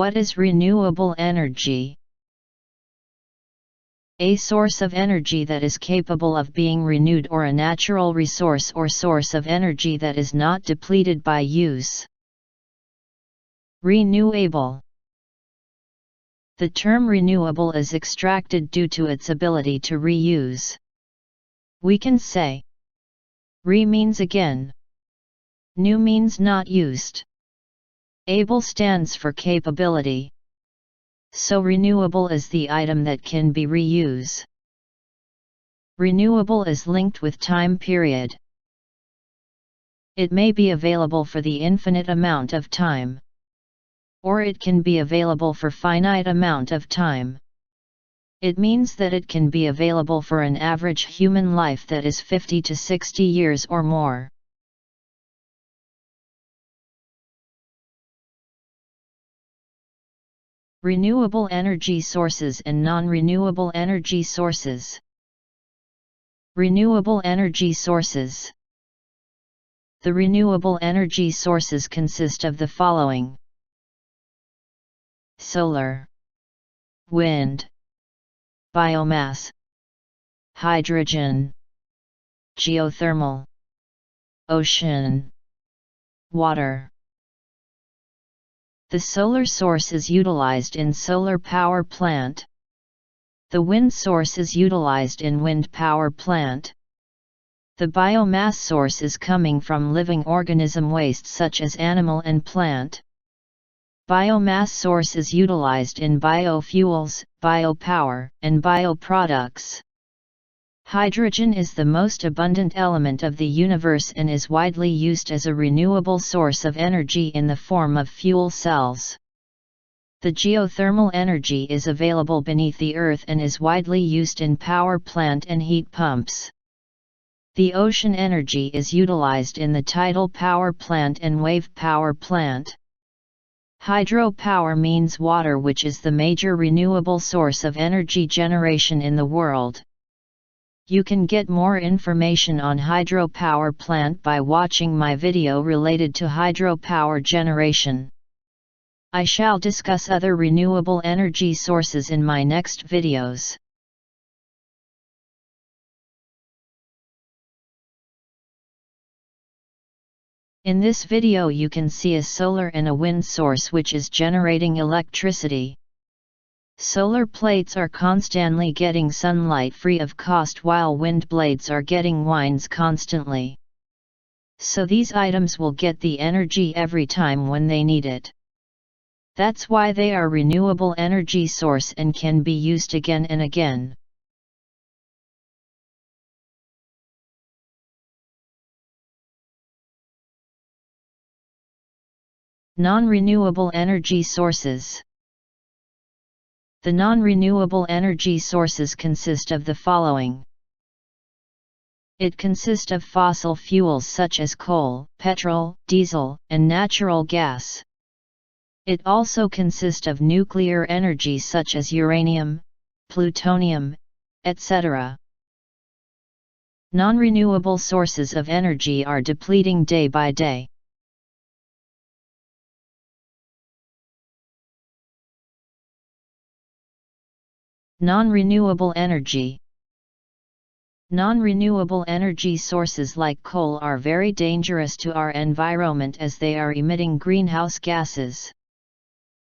What is renewable energy? A source of energy that is capable of being renewed, or a natural resource or source of energy that is not depleted by use. Renewable. The term renewable is extracted due to its ability to reuse. We can say re means again. New means not used. Able stands for capability. So renewable is the item that can be reused. Renewable is linked with time period. It may be available for the infinite amount of time, or it can be available for finite amount of time. It means that it can be available for an average human life that is 50 to 60 years or more. Renewable energy sources and non-renewable energy sources. Renewable energy sources. The renewable energy sources consist of the following: solar, wind, biomass, hydrogen, geothermal, ocean, water. The solar source is utilized in solar power plant. The wind source is utilized in wind power plant. The biomass source is coming from living organism waste such as animal and plant. Biomass source is utilized in biofuels, biopower, and bioproducts. Hydrogen is the most abundant element of the universe and is widely used as a renewable source of energy in the form of fuel cells. The geothermal energy is available beneath the earth and is widely used in power plant and heat pumps. The ocean energy is utilized in the tidal power plant and wave power plant. Hydropower means water, which is the major renewable source of energy generation in the world. You can get more information on hydropower plant by watching my video related to hydropower generation. I shall discuss other renewable energy sources in my next videos. In this video you can see a solar and a wind source which is generating electricity. Solar plates are constantly getting sunlight free of cost, while wind blades are getting winds constantly. So these items will get the energy every time when they need it. That's why they are renewable energy source and can be used again and again. Non-renewable energy sources. The non-renewable energy sources consist of the following. It consists of fossil fuels such as coal, petrol, diesel, and natural gas. It also consists of nuclear energy such as uranium, plutonium, etc. Non-renewable sources of energy are depleting day by day. Non-renewable energy. Non-renewable energy sources like coal are very dangerous to our environment as they are emitting greenhouse gases.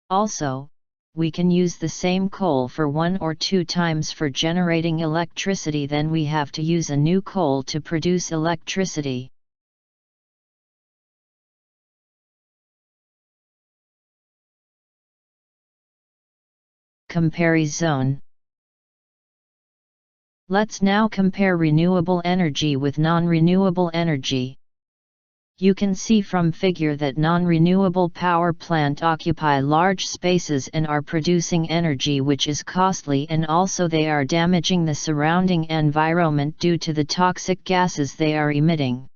Also, we can use the same coal for 1 or 2 times for generating electricity, then we have to use a new coal to produce electricity. Comparison. Let's now compare renewable energy with non-renewable energy. You can see from figure that non-renewable power plant occupy large spaces and are producing energy which is costly, and also they are damaging the surrounding environment due to the toxic gases they are emitting.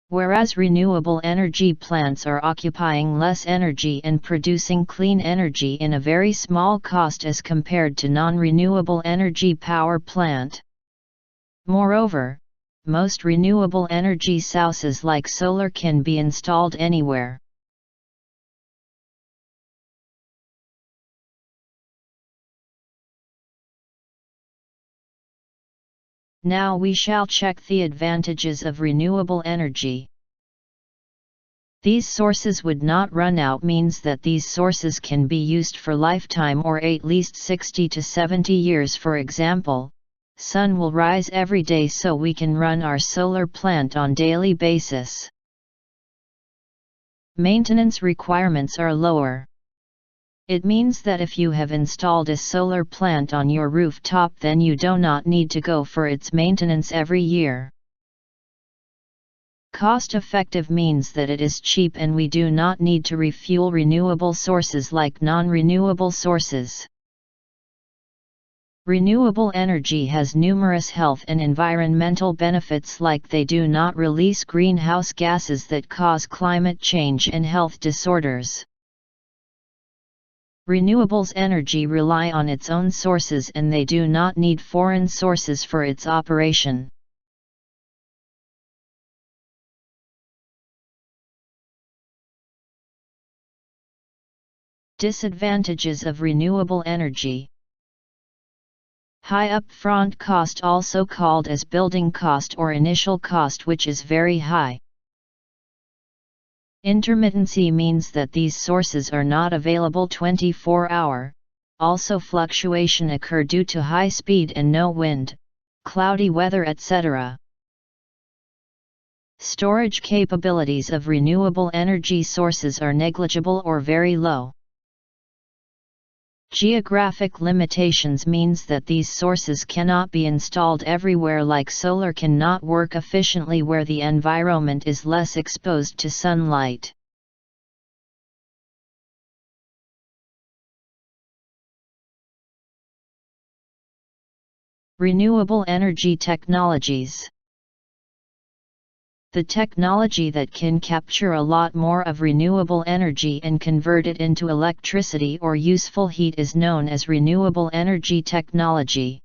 Whereas renewable energy plants are occupying less energy and producing clean energy in a very small cost as compared to non-renewable energy power plant. Moreover, most renewable energy sources like solar can be installed anywhere. Now we shall check the advantages of renewable energy. These sources would not run out means that these sources can be used for lifetime or at least 60 to 70 years. For example, sun will rise every day so we can run our solar plant on daily basis. Maintenance requirements are lower. It means that if you have installed a solar plant on your rooftop, then you do not need to go for its maintenance every year. Cost-effective means that it is cheap and we do not need to refuel renewable sources like non-renewable sources. Renewable energy has numerous health and environmental benefits, like they do not release greenhouse gases that cause climate change and health disorders. Renewables energy rely on its own sources and they do not need foreign sources for its operation. Disadvantages of renewable energy. High upfront cost, also called as building cost or initial cost, which is very high. Intermittency means that these sources are not available 24-hour, also fluctuation occur due to high speed and no wind, cloudy weather, etc. Storage capabilities of renewable energy sources are negligible or very low. Geographic limitations means that these sources cannot be installed everywhere, like solar cannot work efficiently where the environment is less exposed to sunlight. Renewable energy technologies. The technology that can capture a lot more of renewable energy and convert it into electricity or useful heat is known as renewable energy technology.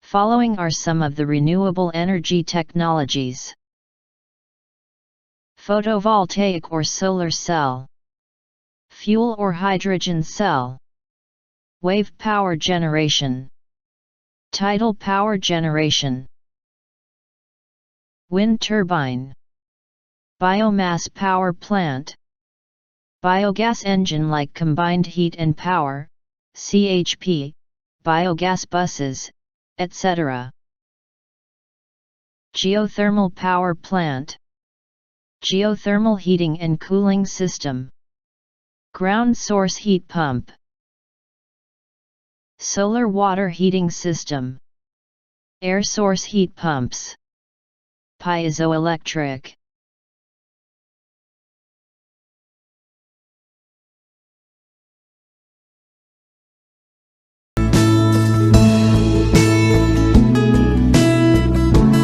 Following are some of the renewable energy technologies. Photovoltaic or solar cell. Fuel or hydrogen cell. Wave power generation. Tidal power generation. Wind turbine. Biomass power plant. Biogas engine like combined heat and power, CHP, biogas buses, etc. Geothermal power plant. Geothermal heating and cooling system. Ground source heat pump. Solar water heating system. Air source heat pumps. Piezoelectric.